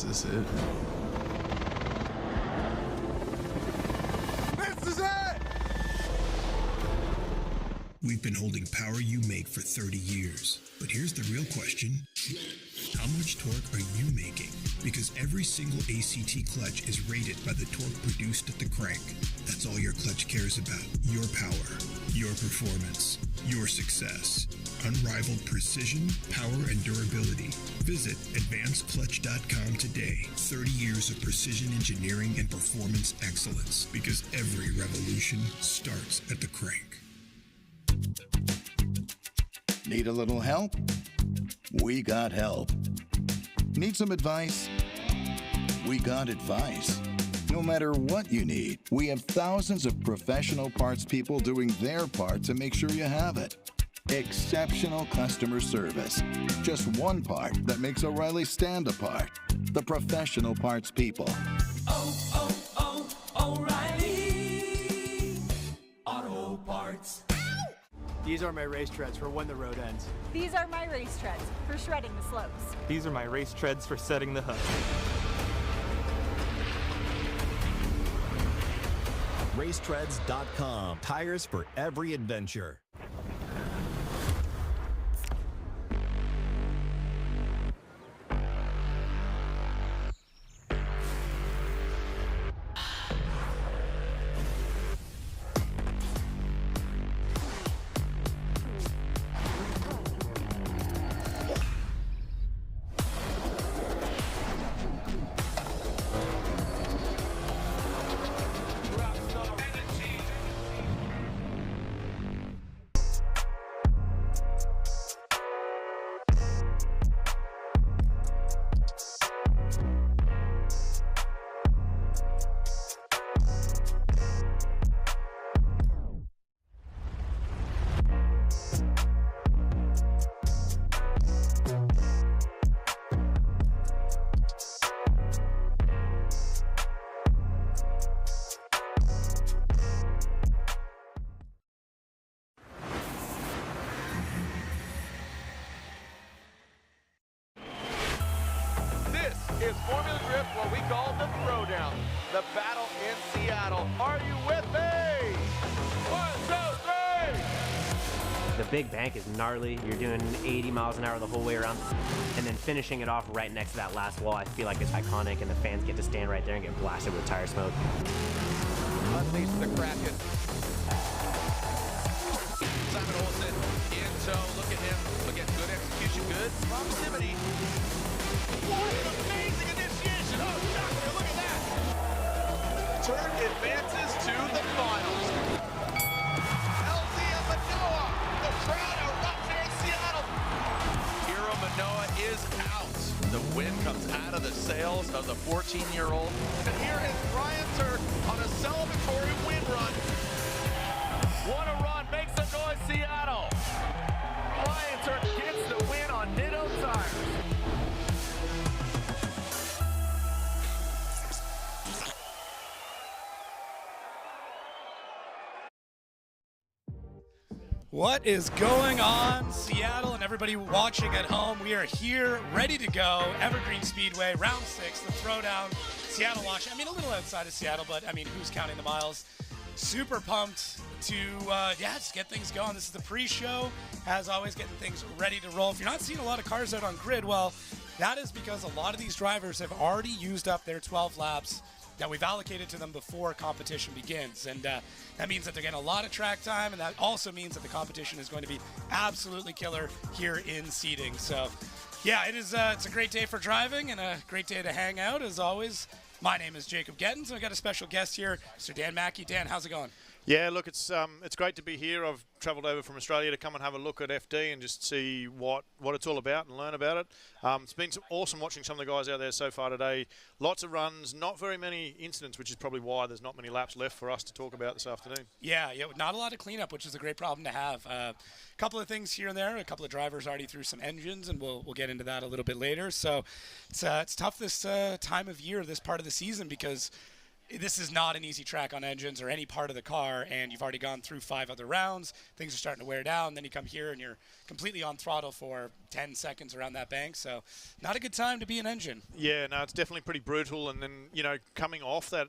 Is this it? This is it! We've been holding power you make for 30 years. But here's the real question. How much torque are you making? Because every single ACT clutch is rated by the torque produced at the crank. That's all your clutch cares about. Your power, your performance, your success. Unrivaled precision, power, and durability. Visit advancedclutch.com today. 30 years of precision engineering and performance excellence. Because every revolution starts at the crank. Need a little help? We got help. Need some advice? We got advice. No matter what you need, we have thousands of professional parts people doing their part to make sure you have it. Exceptional customer service. Just one part that makes O'Reilly stand apart. The professional parts people. O'Reilly Auto Parts. These are my race treads for when the road ends. These are my race treads for shredding the slopes. These are my race treads for setting the hook. Racetreads.com. Tires for every adventure. Is Formula Drift what we call the Throwdown, the battle in Seattle. Are you with me? 1, 2, 3! The big bank is gnarly. You're doing 80 miles an hour the whole way around, and then finishing it off right next to that last wall, I feel like it's iconic, and the fans get to stand right there and get blasted with tire smoke. Unleash the Kraken. Simon Olsen in tow. Look at him. Again, good execution, good proximity. What an amazing initiation! Oh, shocker, look at that! Turk advances to the finals. LZ and Manoa, the crowd erupts here in Seattle. Hiro Manoa is out. The wind comes out of the sails of the 14-year-old. And here is Ryan Turk on a celebratory win run. What a run, makes the noise, Seattle. Ryan Turk gets the win on Nitto tires. What is going on, Seattle and everybody watching at home? We are here, ready to go. Evergreen Speedway, round 6, the Throwdown, Seattle watching. I mean, a little outside of Seattle, but I mean, who's counting the miles? Super pumped to, just get things going. This is the pre-show, as always, getting things ready to roll. If you're not seeing a lot of cars out on grid, well, that is because a lot of these drivers have already used up their 12 laps that we've allocated to them before competition begins. And that means that they're getting a lot of track time, and that also means that the competition is going to be absolutely killer here in seating. So, yeah, it's a great day for driving and a great day to hang out, as always. My name is Jacob Gettins, and we've got a special guest here, Mr. Dan Mackey. Dan, how's it going? Yeah, look, it's great to be here. I've travelled over from Australia to come and have a look at FD and just see what it's all about and learn about it. It's been awesome watching some of the guys out there so far today. Lots of runs, not very many incidents, which is probably why there's not many laps left for us to talk about this afternoon. Yeah, not a lot of cleanup, which is a great problem to have. A couple of things here and there. A couple of drivers already threw some engines, and we'll get into that a little bit later. So it's tough this time of year, this part of the season, because this is not an easy track on engines or any part of the car, and you've already gone through 5 other rounds. Things are starting to wear down. Then you come here and you're completely on throttle for 10 seconds around that bank. So not a good time to be an engine. Yeah, no, it's definitely pretty brutal. And then, you know, coming off that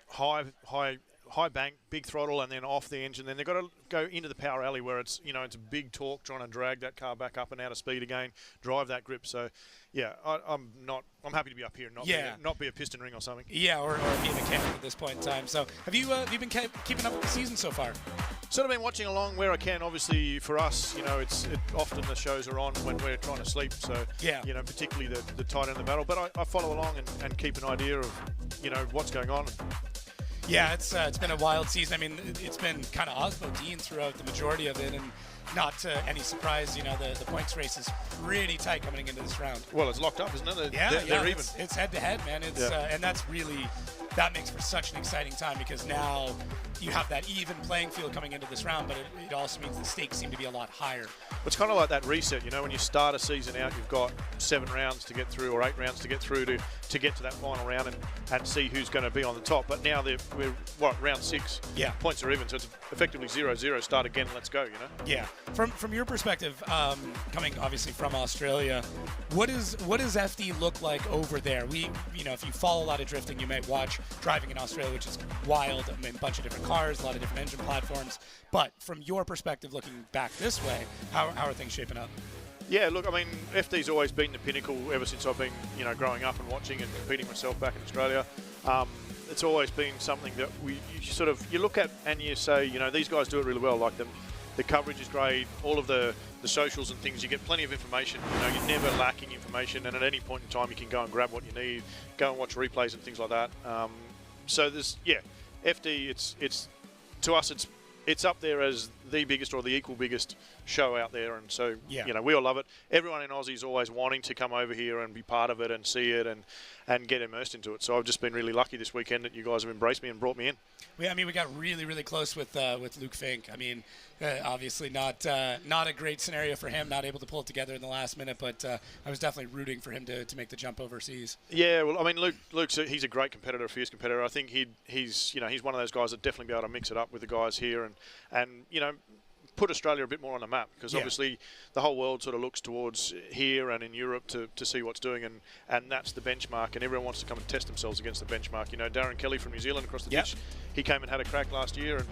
high bank, big throttle, and then off the engine, then they've got to go into the power alley where it's, you know, it's a big torque trying to drag that car back up and out of speed again, drive that grip. So, yeah, I'm happy to be up here and not be a piston ring or something. Yeah, or be a mechanic at this point in time. So have you been keeping up with the season so far? Sort of been watching along where I can. Obviously, for us, you know, often the shows are on when we're trying to sleep. So, yeah, you know, particularly the tight end of the battle. But I follow along and keep an idea of, you know, what's going on. Yeah, it's been a wild season. I mean, it's been kind of Osmo Dean throughout the majority of it, and not to any surprise, you know, the points race is pretty tight coming into this round. Well, it's locked up, isn't it? They're even. It's head-to-head, man. And that's really, that makes for such an exciting time because now you have that even playing field coming into this round, but it also means the stakes seem to be a lot higher. It's kind of like that reset, you know, when you start a season out, you've got 7 rounds to get through or 8 rounds to get through to get to that final round and see who's going to be on the top. But now we're round 6. Yeah. Points are even, so it's effectively 0-0. Start again, let's go, you know? Yeah. From your perspective, coming obviously from Australia, what does FD look like over there? You know, if you follow a lot of drifting, you might watch driving in Australia, which is wild. I mean, a bunch of different cars, a lot of different engine platforms. But from your perspective, looking back this way, how are things shaping up? Yeah, look, I mean, FD's always been the pinnacle ever since I've been, you know, growing up and watching and competing myself back in Australia. It's always been something that you look at and you say, you know, these guys do it really well. Like the coverage is great, all of the socials and things, you get plenty of information. You know, you're never lacking information, and at any point in time you can go and grab what you need, go and watch replays and things like that. So there's, yeah, FD, it's to us, it's up there as the biggest or the equal biggest show out there, and so you know, we all love it. Everyone in Aussie is always wanting to come over here and be part of it and see it and get immersed into it. So I've just been really lucky this weekend that you guys have embraced me and brought me in. I mean, we got really, really close with Luke Fink. I mean, obviously not a great scenario for him, not able to pull it together in the last minute, but I was definitely rooting for him to make the jump overseas. Yeah, well, I mean, Luke's he's a great competitor, a fierce competitor. I think he's one of those guys that definitely be able to mix it up with the guys here and you know, put Australia a bit more on the map, because obviously the whole world sort of looks towards here and in Europe to see what's doing, and that's the benchmark, and everyone wants to come and test themselves against the benchmark. You know, Darren Kelly from New Zealand across the ditch, he came and had a crack last year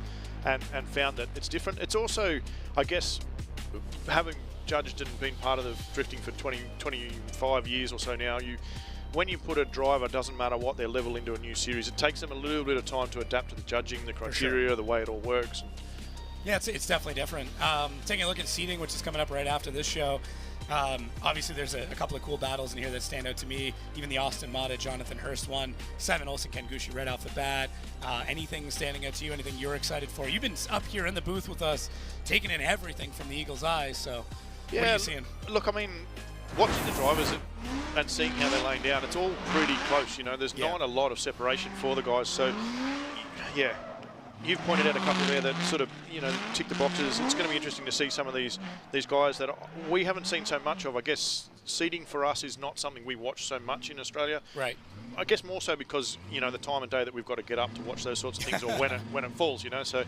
and found that it's different. It's also, I guess, having judged and been part of the drifting for 25 years or so now, when you put a driver, doesn't matter what their level, into a new series, it takes them a little bit of time to adapt to the judging, the criteria, the way it all works. Yeah, it's definitely different. Taking a look at seeding, which is coming up right after this show. Obviously, there's a couple of cool battles in here that stand out to me. Even the Austin Mata, Jonathan Hurst won. Simon Olsen, Ken Gucci right off the bat. Anything standing out to you? Anything you're excited for? You've been up here in the booth with us, taking in everything from the Eagle's eyes. So, what are you seeing? Look, I mean, watching the drivers and seeing how they're laying down, it's all pretty close. You know, there's not a lot of separation for the guys. So, yeah. You've pointed out a couple there that sort of, you know, tick the boxes. It's going to be interesting to see some of these guys that we haven't seen so much of. I guess seeding for us is not something we watch so much in Australia. Right. I guess more so because, you know, the time of day that we've got to get up to watch those sorts of things, or when it falls, you know. So,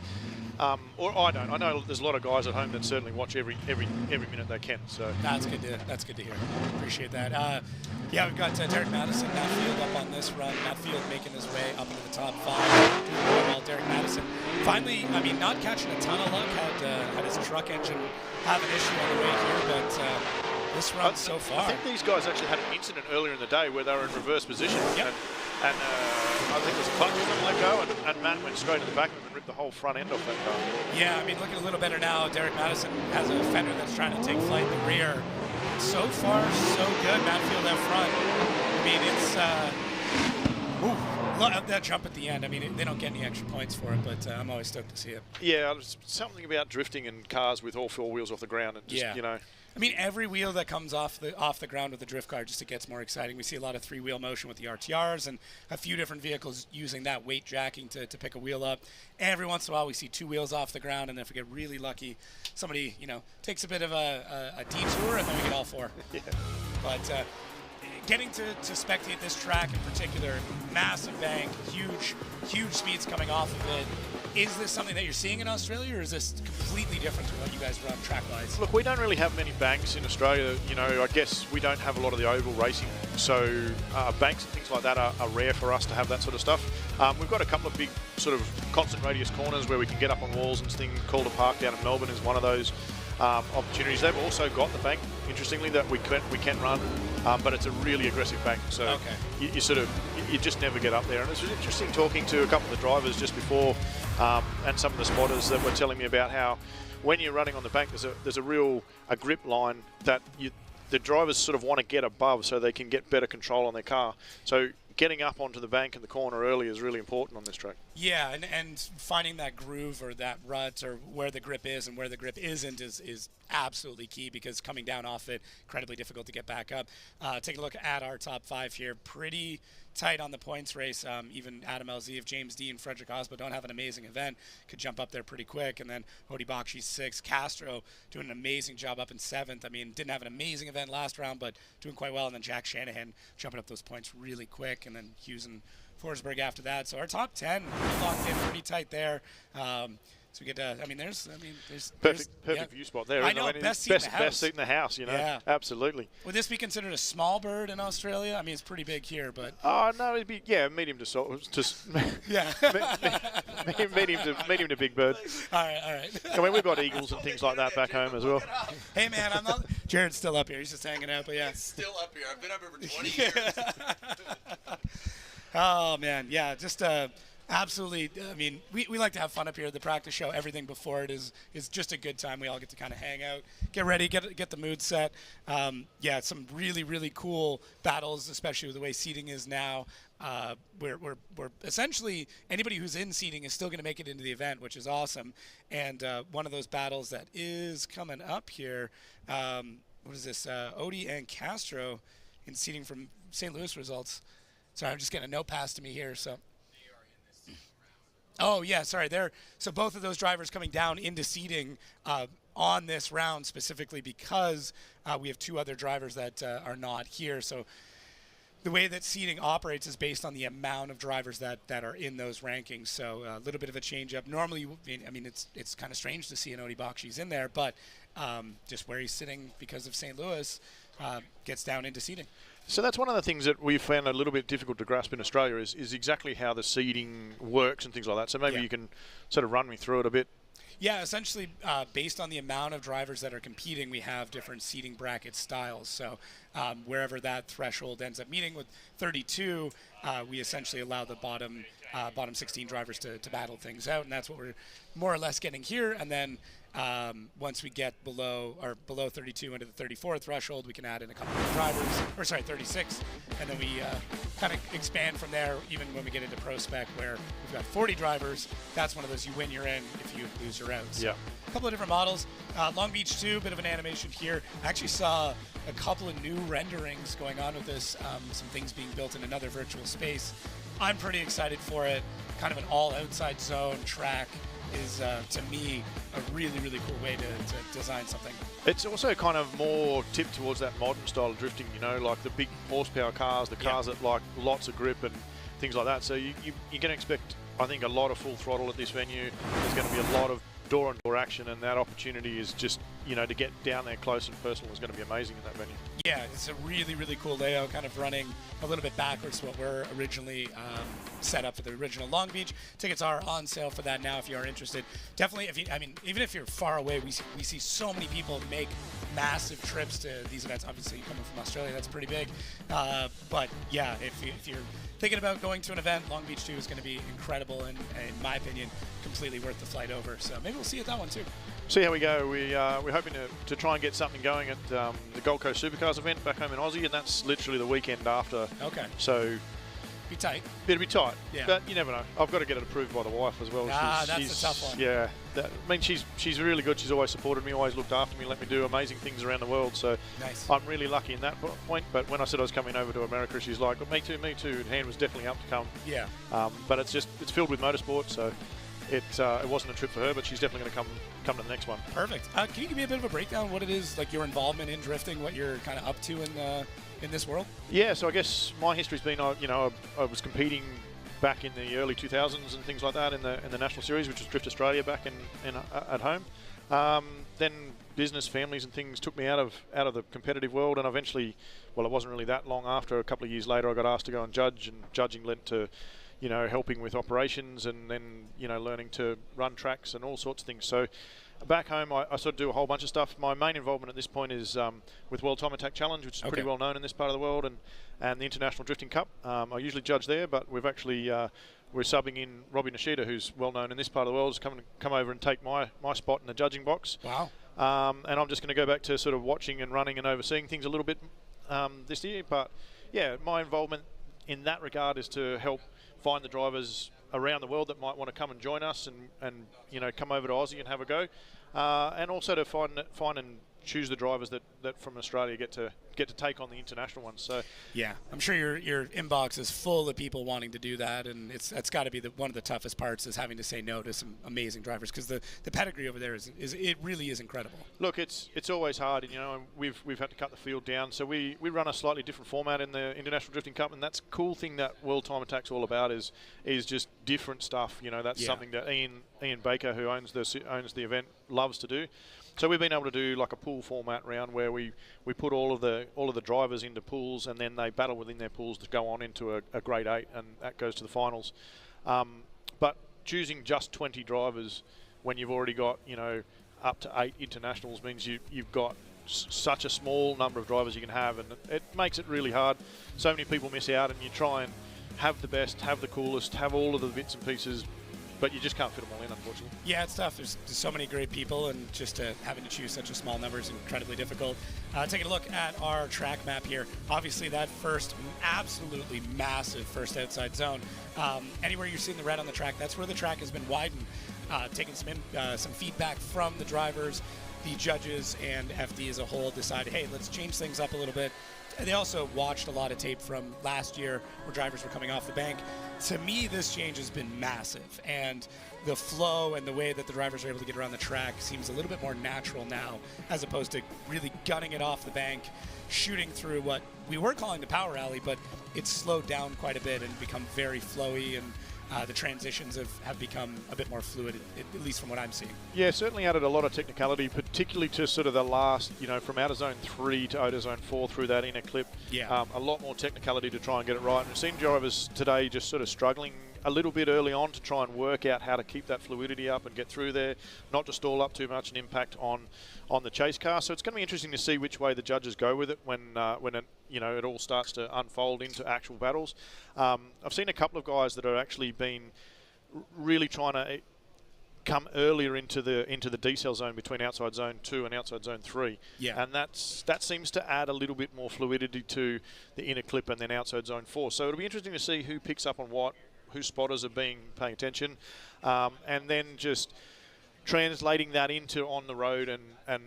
or I don't. I know there's a lot of guys at home that certainly watch every minute they can. So that's good to hear. Appreciate that. Yeah, we've got Derek Madison, Matt Field up on this run. Matt Field making his way up into the top 5. Doing really well. Derek Madison finally, I mean, not catching a ton of luck. Had his truck engine have an issue on the way here, but this run so far. I think these guys actually had an incident earlier in the day where they were in reverse position. Yep. And I think it was a clutch or something let go, and Matt went straight to the back of him and ripped the whole front end off that car. Yeah, I mean, looking a little better now. Derek Madison has a fender that's trying to take flight in the rear. So far, so good. Matt Field out front. I mean, it's that jump at the end. I mean, they don't get any extra points for it, but I'm always stoked to see it. Yeah, there's something about drifting in cars with all 4 wheels off the ground, and just, you know. I mean, every wheel that comes off the ground with the drift car, just it gets more exciting. We see a lot of 3-wheel motion with the RTRs and a few different vehicles using that weight jacking to pick a wheel up. Every once in a while, we see 2 wheels off the ground, and if we get really lucky, somebody, you know, takes a bit of a detour, and then we get all 4. Yeah. But getting to spectate this track in particular, massive bank, huge huge speeds coming off of it. Is this something that you're seeing in Australia, or is this completely different to what you guys run track-wise? Look, we don't really have many banks in Australia. You know, I guess we don't have a lot of the oval racing, so banks and things like that are rare for us to have that sort of stuff. We've got a couple of big sort of constant radius corners where we can get up on walls and things. Calder Park down in Melbourne is one of those opportunities. They've also got the bank, interestingly, that we can run, but it's a really aggressive bank, so you just never get up there. And it was interesting talking to a couple of the drivers just before, and some of the spotters that were telling me about how when you're running on the bank, there's a real grip line that the drivers sort of want to get above so they can get better control on their car. So getting up onto the bank in the corner early is really important on this track. Yeah, and finding that groove or that rut or where the grip is and where the grip isn't is absolutely key, because coming down off it, incredibly difficult to get back up. Take a look at our top 5 here. Pretty tight on the points race. Even Adam LZ, if James D and Frederick Osbo don't have an amazing event, could jump up there pretty quick. And then Hody Bakshi 6th. Castro doing an amazing job up in 7th. I mean, didn't have an amazing event last round, but doing quite well. And then Jack Shanahan jumping up those points really quick. And then Hughes and Forsberg after that. So our top 10 locked in pretty tight there. So we get, there's perfect view spot there. I know, best seat in the house, you know. Yeah. Absolutely. Would this be considered a small bird in Australia? I mean, it's pretty big here, but. No, it'd be medium to yeah. medium to big bird. All right. I mean, we've got eagles and things like that back home as well. Hey man, I'm not. Jared's still up here. He's just hanging out, but yeah. Still up here. I've been up here for 20 years. Oh man, yeah, just absolutely. I mean, we like to have fun up here at the practice show. Everything before it is just a good time. We all get to kind of hang out, get ready, get the mood set. Yeah, some really cool battles, especially with the way seating is now. We're essentially, anybody who's in seating is still going to make it into the event, which is awesome. And one of those battles that is coming up here, what is this? Odie and Castro in seating from St. Louis results. Sorry, I'm just getting a note passed to me here. So. Oh yeah, sorry. So both of those drivers coming down into seating on this round specifically because we have 2 other drivers that are not here. So the way that seating operates is based on the amount of drivers that are in those rankings. So a little bit of a change up. Normally, I mean, it's kind of strange to see an Odie Bakshi's in there, but just where he's sitting because of St. Louis gets down into seating. So that's one of the things that we've found a little bit difficult to grasp in Australia is exactly how the seeding works and things like that. So maybe you can sort of run me through it a bit. Yeah, essentially, based on the amount of drivers that are competing, we have different seating bracket styles. So wherever that threshold ends up meeting with 32, we essentially allow the bottom 16 drivers to battle things out, and that's what we're more or less getting here. And then once we get below 32 into the 34 threshold, we can add in a couple of drivers, 36, and then we kind of expand from there. Even when we get into Pro Spec, where we've got 40 drivers, that's one of those you win, you're in. If you lose, you're out. So a couple of different models. Long Beach 2, bit of an animation here. I actually saw a couple of new renderings going on with this. Some things being built in another virtual space. I'm pretty excited for it. Kind of an all outside zone track is, to me, a really cool way to design something. It's also kind of more tipped towards that modern style of drifting, you know, like the big horsepower cars, the cars that like lots of grip and things like that. So you're going to expect, I think, a lot of full throttle at this venue. There's going to be a lot of door-on-door action, and that opportunity is just, you know, to get down there close and personal is going to be amazing in that venue. Yeah, it's a really cool layout, kind of running a little bit backwards to what we're originally set up for the original Long Beach. Tickets are on sale for that now if you are interested. Definitely, even if you're far away, we see so many people make massive trips to these events. Obviously, coming from Australia, that's pretty big. But yeah, if you're thinking about going to an event, Long Beach 2 is going to be incredible and, in my opinion, completely worth the flight over. So maybe we'll see you at that one too. See how we go. We're hoping to try and get something going at the Gold Coast Supercars event back home in Aussie, and that's literally the weekend after. Okay. So be tight. It'll be tight. Yeah. But you never know. I've got to get it approved by the wife as well. That's a tough one. Yeah. She's really good. She's always supported me, always looked after me, let me do amazing things around the world. So nice. I'm really lucky in that point. But when I said I was coming over to America, she's like, well, me too. And hand was definitely up to come. Yeah. But it's filled with motorsports, so it wasn't a trip for her, but she's definitely going to come to the next one. Perfect. Can you give me a bit of a breakdown what it is, like your involvement in drifting, what you're kind of up to in this world? Yeah, so I guess my history's been, I was competing back in the early 2000s and things like that in the National Series, which was Drift Australia back at home. Then business, families and things took me out of the competitive world, and eventually, well, it wasn't really that long after, a couple of years later, I got asked to go and judge, and judging led to, you know, helping with operations, and then, you know, learning to run tracks and all sorts of things. So back home, I sort of do a whole bunch of stuff. My main involvement at this point is with World Time Attack Challenge, which is pretty well known in this part of the world, and the International Drifting Cup. I usually judge there, but we've actually we're subbing in Robbie Nishida, who's well known in this part of the world, has come over and take my spot in the judging box. Wow. And I'm just going to go back to sort of watching and running and overseeing things a little bit this year. But yeah, my involvement in that regard is to help find the drivers around the world that might want to come and join us, and you know, come over to Aussie and have a go, and also to find and choose the drivers that from Australia get to take on the international ones. So yeah, I'm sure your inbox is full of people wanting to do that, and that's got to be one of the toughest parts, is having to say no to some amazing drivers, because the pedigree over there is it really is incredible. Look, it's always hard, and you know, we've had to cut the field down, so we run a slightly different format in the International Drifting Cup, and that's a cool thing that World Time Attack's all about, is just different stuff. You know, that's something that Ian Baker, who owns the event, loves to do. So we've been able to do like a pool format round where we put all of the drivers into pools, and then they battle within their pools to go on into a grade 8, and that goes to the finals. But choosing just 20 drivers when you've already got, you know, up to 8 internationals means you've got such a small number of drivers you can have, and it makes it really hard. So many people miss out, and you try and have the best, have the coolest, have all of the bits and pieces, but you just can't fit them all in, unfortunately. Yeah, it's tough. There's so many great people, and just having to choose such a small number is incredibly difficult. Taking a look at our track map here, obviously that first absolutely massive first outside zone. Anywhere you're seeing the red on the track, that's where the track has been widened. Taking some feedback from the drivers, the judges, and FD as a whole decided, hey, let's change things up a little bit. They also watched a lot of tape from last year where drivers were coming off the bank. To me, this change has been massive, and the flow and the way that the drivers are able to get around the track seems a little bit more natural now, as opposed to really gunning it off the bank, shooting through what we were calling the power alley, but it's slowed down quite a bit and become very flowy, and the transitions have become a bit more fluid, at least from what I'm seeing. Yeah, certainly added a lot of technicality, particularly to sort of the last, you know, from outer zone 3 to outer zone 4 through that inner clip. Yeah. A lot more technicality to try and get it right. And we've seen drivers today just sort of struggling a little bit early on to try and work out how to keep that fluidity up and get through there, not to stall up too much and impact on the chase car. So it's going to be interesting to see which way the judges go with it when it, you know, it all starts to unfold into actual battles. I've seen a couple of guys that are actually been really trying to come earlier into the decel zone between outside zone 2 and outside zone 3. Yeah. And that seems to add a little bit more fluidity to the inner clip and then outside zone 4. So it'll be interesting to see who picks up on what, whose spotters are paying attention, and then just translating that into on the road and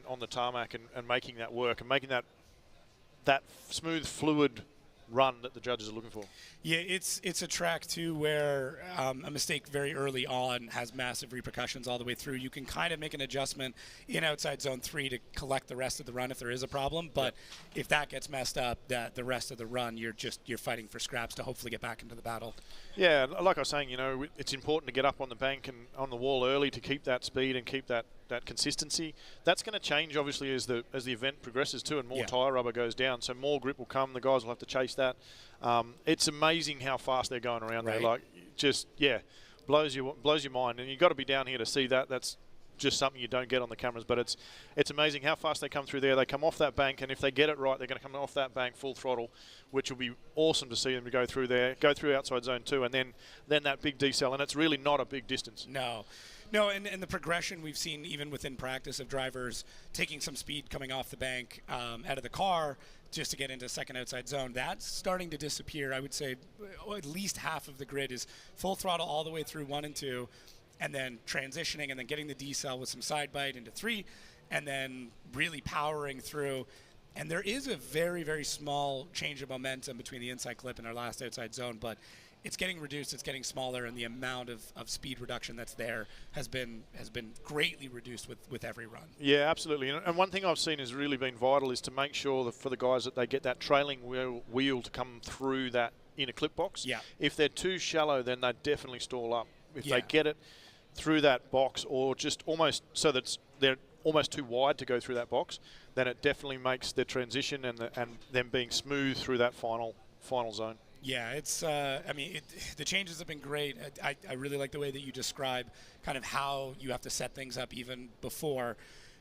on the tarmac, and making that work, and making that smooth, fluid run that the judges are looking for. Yeah, it's a track too where a mistake very early on has massive repercussions all the way through. You can kind of make an adjustment in outside zone 3 to collect the rest of the run if there is a problem, but if that gets messed up, the rest of the run you're fighting for scraps to hopefully get back into the battle. Yeah, like I was saying, you know, it's important to get up on the bank and on the wall early to keep that speed and keep that consistency. That's going to change obviously as the event progresses too, and more tyre rubber goes down, so more grip will come. The guys will have to chase that. It's amazing how fast they're going around there. Like, just blows your mind, and you've got to be down here to see that. That's just something you don't get on the cameras, but it's amazing how fast they come through there. They come off that bank, and if they get it right, they're going to come off that bank full throttle, which will be awesome to see them go through there, go through outside zone 2, and then that big decel, and it's really not a big distance. No, and the progression we've seen even within practice of drivers taking some speed coming off the bank out of the car just to get into second outside zone, that's starting to disappear. I would say at least half of the grid is full throttle all the way through 1 and 2, and then transitioning and then getting the decel with some side bite into 3, and then really powering through. And there is a very, very small change of momentum between the inside clip and our last outside zone, but it's getting reduced, it's getting smaller, and the amount of speed reduction that's there has been greatly reduced with every run. Yeah, absolutely. And one thing I've seen has really been vital is to make sure that for the guys that they get that trailing wheel to come through that in a clip box. Yeah. If they're too shallow, then they definitely stall up. If Yeah. they get it through that box, or just almost so that they're almost too wide to go through that box, then it definitely makes the transition and them being smooth through that final zone. Yeah, it's. I mean, the changes have been great. I really like the way that you describe kind of how you have to set things up even before,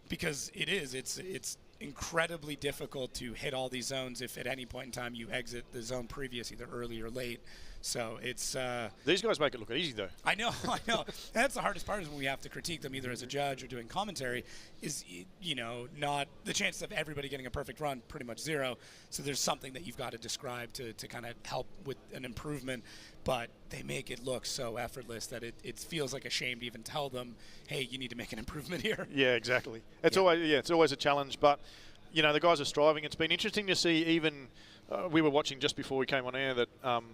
because it's incredibly difficult to hit all these zones if at any point in time you exit the zone previous, either early or late. So it's. These guys make it look easy, though. I know. And that's the hardest part, is when we have to critique them either as a judge or doing commentary, is, not the chances of everybody getting a perfect run pretty much zero. So there's something that you've got to describe to kind of help with an improvement. But they make it look so effortless that it feels like a shame to even tell them, hey, you need to make an improvement here. Yeah, exactly. It's always a challenge, but the guys are striving. It's been interesting to see even. We were watching just before we came on air that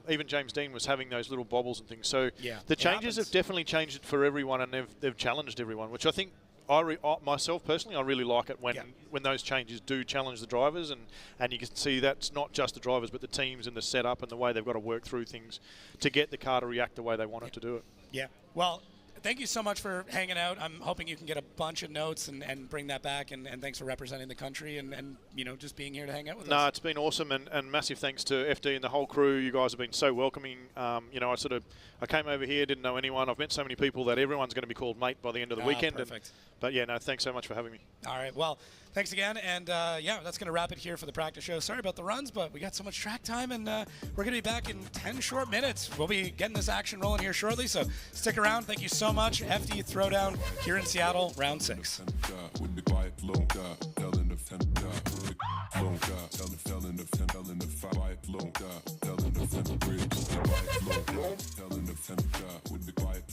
even James Dean was having those little bobbles and things. So the changes have definitely changed it for everyone, and they've challenged everyone, which I think myself personally, I really like it when those changes do challenge the drivers, and you can see that's not just the drivers but the teams and the setup and the way they've got to work through things to get the car to react the way they want it to do it. Yeah. Well, thank you so much for hanging out. I'm hoping you can get a bunch of notes and bring that back, and thanks for representing the country and just being here to hang out with us. No, it's been awesome, and massive thanks to FD and the whole crew. You guys have been so welcoming. I came over here, didn't know anyone. I've met so many people that everyone's going to be called mate by the end of the weekend. Perfect. But yeah, no, thanks so much for having me. All right, well, thanks again, and that's going to wrap it here for the practice show. Sorry about the runs, but we got so much track time, and we're going to be back in 10 short minutes. We'll be getting this action rolling here shortly, so stick around. Thank you so much. FD Throwdown here in Seattle, round 6. With the quiet